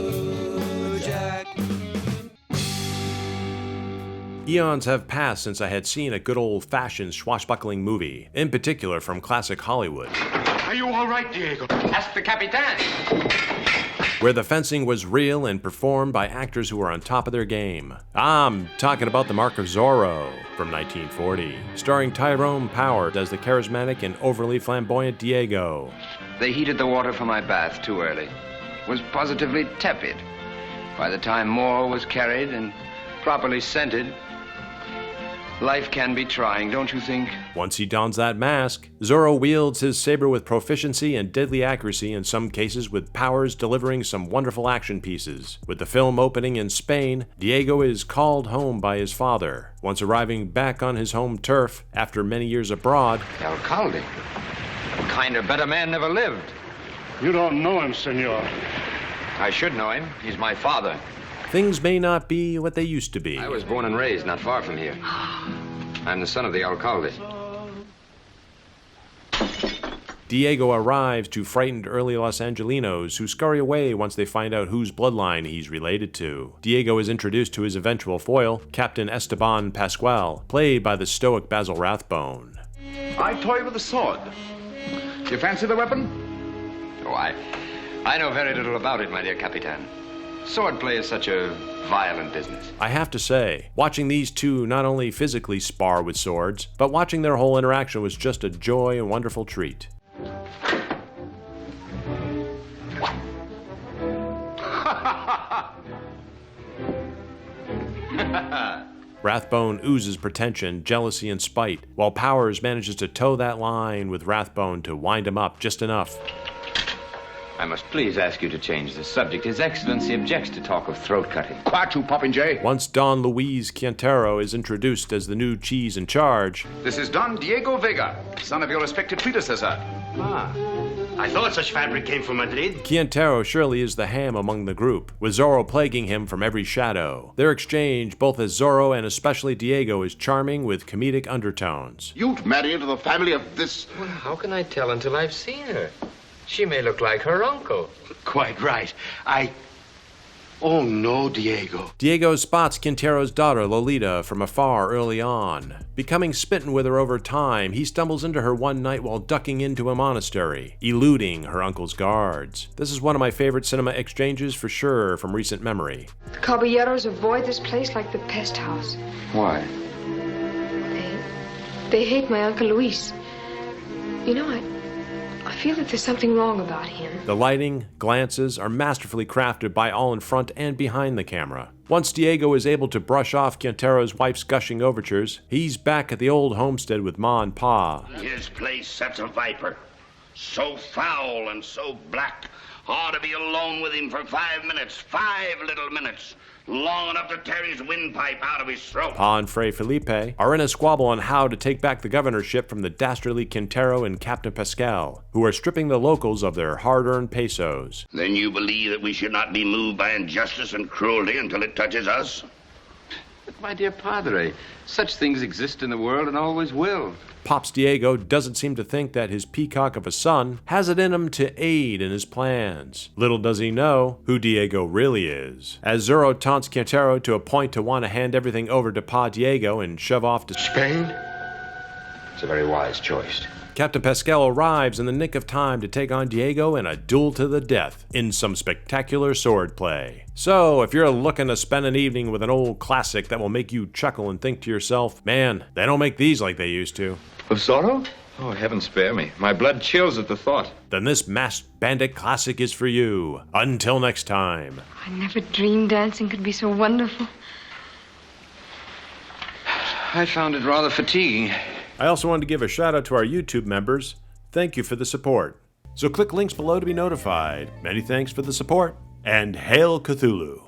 Cthulhu Jack. Eons have passed since I had seen a good old-fashioned swashbuckling movie, in particular from classic Hollywood. Are you all right, Diego? Ask the Capitan. Where the fencing was real and performed by actors who were on top of their game. I'm talking about The Mark of Zorro from 1940, starring Tyrone Power as the charismatic and overly flamboyant Diego. They heated the water for my bath too early. It was positively tepid. By the time more was carried and properly scented, life can be trying, don't you think? Once he dons that mask, Zorro wields his saber with proficiency and deadly accuracy, in some cases with powers delivering some wonderful action pieces. With the film opening in Spain, Diego is called home by his father. Once arriving back on his home turf after many years abroad, The alcalde. A kinder, better man never lived. You don't know him, senor. I should know him. He's my father. things may not be what they used to be. I was born and raised not far from here. I'm the son of the alcalde. Diego arrives to frightened early Los Angelinos who scurry away once they find out whose bloodline he's related to. Diego is introduced to his eventual foil, Captain Esteban Pascual, played by the stoic Basil Rathbone. I toy with a sword. You fancy the weapon? Oh, I know very little about it, my dear Capitan. Swordplay is such a violent business. I have to say, watching these two not only physically spar with swords, but watching their whole interaction was just a joy and wonderful treat. Rathbone oozes pretension, jealousy, and spite, while Powers manages to toe that line with Rathbone to wind him up just enough. I must please ask you to change the subject. His Excellency objects to talk of throat cutting. Quiet, you popinjay. Once Don Luis Quintero is introduced as the new cheese in charge, This is Don Diego Vega, son of your respected predecessor. I thought such fabric came from Madrid. Quintero surely is the ham among the group, with Zorro plaguing him from every shadow. Their exchange, both as Zorro and especially Diego, is charming with comedic undertones. You'd marry into the family of this... Well, how can I tell until I've seen her? She may look like her uncle. Quite right. Oh, no, Diego. Diego spots Quintero's daughter, Lolita, from afar early on. Becoming smitten with her over time, he stumbles into her one night while ducking into a monastery, eluding her uncle's guards. This is one of my favorite cinema exchanges for sure from recent memory. The caballeros avoid this place like the pest house. Why? They hate my Uncle Luis. You know, I feel that there's something wrong about him. The lighting, glances are masterfully crafted by all in front and behind the camera. Once Diego is able to brush off Quintero's wife's gushing overtures, he's back at the old homestead with Ma and Pa. His place sets a viper, so foul and so black, ought to be alone with him for 5 minutes, 5 little minutes, long enough to tear his windpipe out of his throat. Pa and Fray Felipe are in a squabble on how to take back the governorship from the dastardly Quintero and Captain Pascal, who are stripping the locals of their hard-earned pesos. Then you believe that we should not be moved by injustice and cruelty until it touches us? But my dear Padre, such things exist in the world and always will. Pops Diego doesn't seem to think that his peacock of a son has it in him to aid in his plans. Little does he know who Diego really is. As Zorro taunts Quintero to a point to want to hand everything over to Pa Diego and shove off to Spain? It's a very wise choice. Captain Pascal arrives in the nick of time to take on Diego in a duel to the death in some spectacular swordplay. So, if you're looking to spend an evening with an old classic that will make you chuckle and think to yourself, man, they don't make these like they used to, Of Zorro? Oh, heaven spare me. My blood chills at the thought. then this masked bandit classic is for you. Until next time. I never dreamed dancing could be so wonderful. I found it rather fatiguing. I also wanted to give a shout out to our YouTube members. Thank you for the support. So click links below to be notified. Many thanks for the support, and hail Cthulhu!